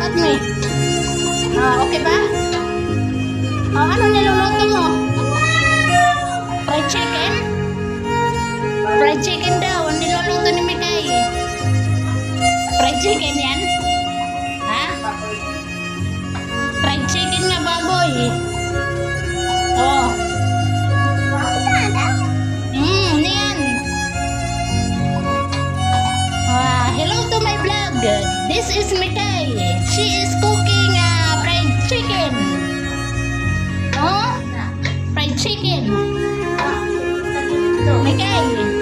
at me. Okay ba? Ano niluluto mo? Fried chicken? Fried chicken daw. Ang niluluto ni Mikay. Fried chicken yan? Ha? Fried chicken nga baboy. Oh. Ano yan? Hello to my vlog. This is Mikay. She is cooking fried chicken. Oh? Fried chicken. Mikay.